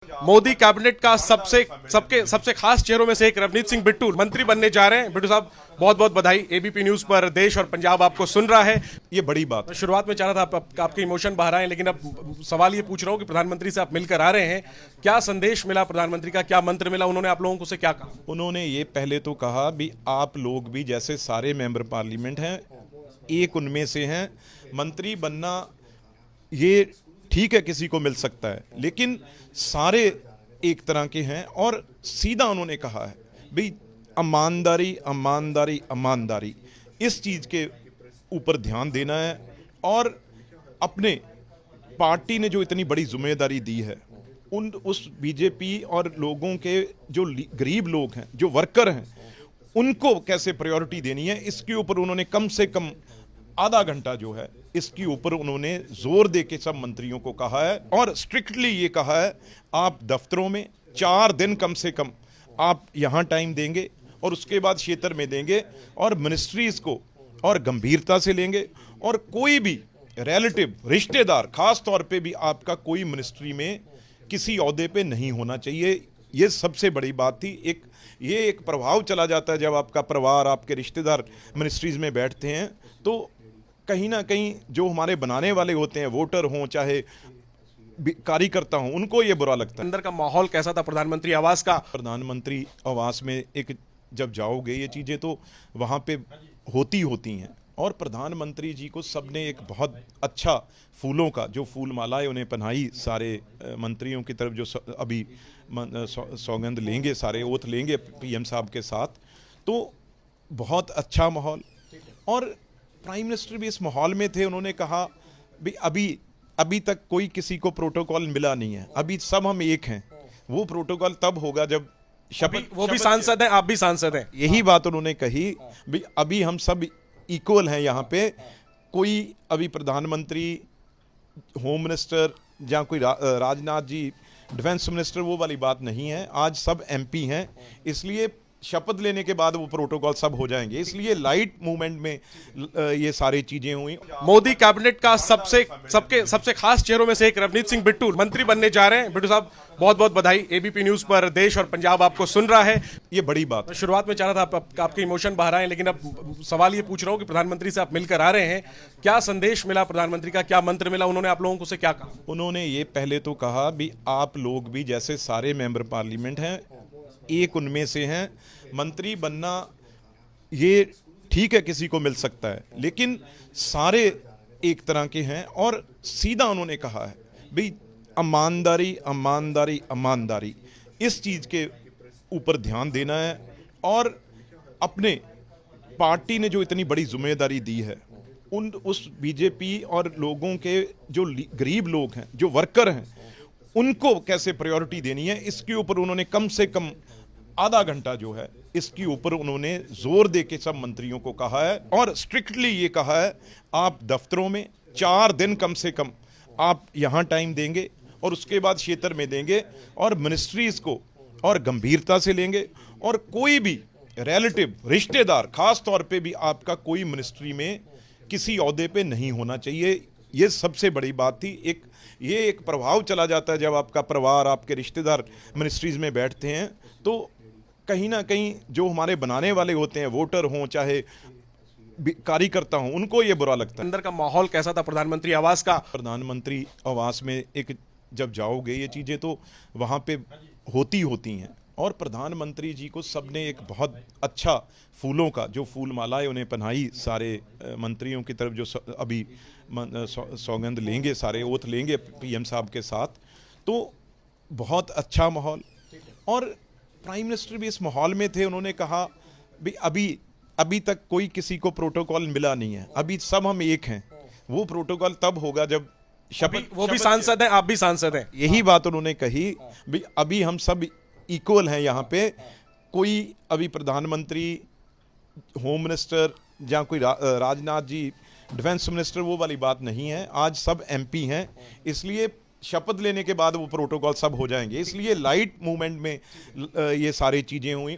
Modi cabinet का सबसे खास चेहरों में से एक रवनीत सिंह बिट्टू मंत्री बनने जा रहे हैं। बिट्टू साहब बहुत बहुत बधाई। एबीपी न्यूज पर देश और पंजाब आपको सुन रहा है, ये बड़ी बात है। शुरुआत में चाह रहा था आपके इमोशन बाहर आए, लेकिन अब सवाल ये पूछ रहा हूं कि प्रधानमंत्री से आप मिलकर आ रहे हैं, क्या संदेश मिला प्रधानमंत्री का, क्या मंत्र मिला, उन्होंने आप लोगों से क्या कहा? उन्होंने ये पहले तो कहा भी आप लोग भी जैसे सारे मेंबर पार्लियामेंट हैं, एक उनमें से हैं। मंत्री बनना ये ठीक है, किसी को मिल सकता है, लेकिन सारे एक तरह के हैं। और सीधा उन्होंने कहा है भाई ईमानदारी ईमानदारी ईमानदारी, इस चीज़ के ऊपर ध्यान देना है। और अपने पार्टी ने जो इतनी बड़ी जिम्मेदारी दी है, उस बीजेपी और लोगों के जो गरीब लोग हैं, जो वर्कर हैं, उनको कैसे प्रायोरिटी देनी है, इसके ऊपर उन्होंने कम से कम आधा घंटा जो है, इसके ऊपर उन्होंने जोर दे के सब मंत्रियों को कहा है। और स्ट्रिक्टली ये कहा है आप दफ्तरों में 4 दिन कम से कम आप यहाँ टाइम देंगे और उसके बाद क्षेत्र में देंगे, और मिनिस्ट्रीज को और गंभीरता से लेंगे। और कोई भी रिलेटिव रिश्तेदार, खास तौर पे भी आपका कोई मिनिस्ट्री में किसी ओहदे पे नहीं होना चाहिए। ये सबसे बड़ी बात थी। ये एक प्रभाव चला जाता है जब आपका परिवार, आपके रिश्तेदार मिनिस्ट्रीज में बैठते हैं, तो कहीं ना कहीं जो हमारे बनाने वाले होते हैं, वोटर हों चाहे कार्यकर्ता हों, उनको ये बुरा लगता है। अंदर का माहौल कैसा था प्रधानमंत्री आवास का? प्रधानमंत्री आवास में एक जब जाओगे, ये चीज़ें तो वहाँ पे होती हैं। और प्रधानमंत्री जी को सबने एक बहुत अच्छा फूलों का जो फूल मालाएं उन्हें पहनाई, सारे मंत्रियों की तरफ जो अभी सौगंध लेंगे, सारे ओथ लेंगे पीएम साहब के साथ, तो बहुत अच्छा माहौल। और प्राइम मिनिस्टर भी इस माहौल में थे। उन्होंने कहा भी अभी तक कोई किसी को प्रोटोकॉल मिला नहीं है, अभी सब हम एक हैं। वो प्रोटोकॉल तब होगा जब वो भी सांसद हैं, आप भी सांसद हैं। यही बात उन्होंने कही भी अभी हम सब इक्वल हैं यहाँ पे। कोई अभी प्रधानमंत्री, होम मिनिस्टर या कोई राजनाथ जी, डिफेंस मिनिस्टर, वो वाली बात नहीं है। आज सब एमपी हैं, इसलिए शपथ लेने के बाद वो प्रोटोकॉल सब हो जाएंगे। इसलिए लाइट मूवमेंट में ये सारी चीजें हुई। मोदी कैबिनेट का सबसे खास चेहरों में से एक रवनीत सिंह बिट्टू मंत्री बनने जा रहे हैं। बिट्टू साहब बहुत बहुत बधाई। एबीपी न्यूज पर देश और पंजाब आपको सुन रहा है, ये बड़ी बात है। शुरुआत में चाह रहा था आपके इमोशन बाहर आए, लेकिन अब सवाल ये पूछ रहा हूं कि प्रधानमंत्री से आप मिलकर आ रहे हैं, क्या संदेश मिला प्रधानमंत्री का, क्या मंत्र मिला, उन्होंने आप लोगों से क्या कहा? उन्होंने ये पहले तो कहा भी आप लोग भी जैसे सारे मेंबर पार्लियामेंट हैं, एक उनमें से हैं। मंत्री बनना ये ठीक है, किसी को मिल सकता है, लेकिन सारे एक तरह के हैं। और सीधा उन्होंने कहा है भाई ईमानदारी ईमानदारी ईमानदारी, इस चीज़ के ऊपर ध्यान देना है। और अपने पार्टी ने जो इतनी बड़ी जिम्मेदारी दी है, उस बीजेपी और लोगों के जो गरीब लोग हैं, जो वर्कर हैं, उनको कैसे प्रायोरिटी देनी है, इसके ऊपर उन्होंने कम से कम आधा घंटा जो है, इसके ऊपर उन्होंने जोर दे के सब मंत्रियों को कहा है। और स्ट्रिक्टली ये कहा है आप दफ्तरों में 4 दिन कम से कम आप यहाँ टाइम देंगे और उसके बाद क्षेत्र में देंगे, और मिनिस्ट्रीज को और गंभीरता से लेंगे। और कोई भी रिलेटिव रिश्तेदार, खास तौर पे भी आपका कोई मिनिस्ट्री में किसी ओहदे पे नहीं होना चाहिए। ये सबसे बड़ी बात थी। ये एक प्रभाव चला जाता है जब आपका परिवार, आपके रिश्तेदार मिनिस्ट्रीज में बैठते हैं, तो कहीं ना कहीं जो हमारे बनाने वाले होते हैं, वोटर हों चाहे कार्यकर्ता हों, उनको ये बुरा लगता है। अंदर का माहौल कैसा था प्रधानमंत्री आवास का? प्रधानमंत्री आवास में एक जब जाओगे, ये चीज़ें तो वहाँ पे होती हैं। और प्रधानमंत्री जी को सबने एक बहुत अच्छा फूलों का जो फूल मालाएं उन्हें पहनाई, सारे मंत्रियों की तरफ जो अभी सौगंध लेंगे, सारे ओथ लेंगे पीएम साहब के साथ, तो बहुत अच्छा माहौल। और प्राइम मिनिस्टर भी इस माहौल में थे। उन्होंने कहा भी अभी तक कोई किसी को प्रोटोकॉल मिला नहीं है, अभी सब हम एक हैं। वो प्रोटोकॉल तब होगा जब वो भी सांसद हैं, आप भी सांसद हैं। यही बात उन्होंने कही भी अभी हम सब इक्वल हैं यहाँ पे। कोई अभी प्रधानमंत्री, होम मिनिस्टर या कोई राजनाथ जी, डिफेंस मिनिस्टर, वो वाली बात नहीं है। आज सब एमपी हैं, इसलिए शपथ लेने के बाद वो प्रोटोकॉल सब हो जाएंगे। इसलिए लाइट मूवमेंट में ये सारी चीजें हुई।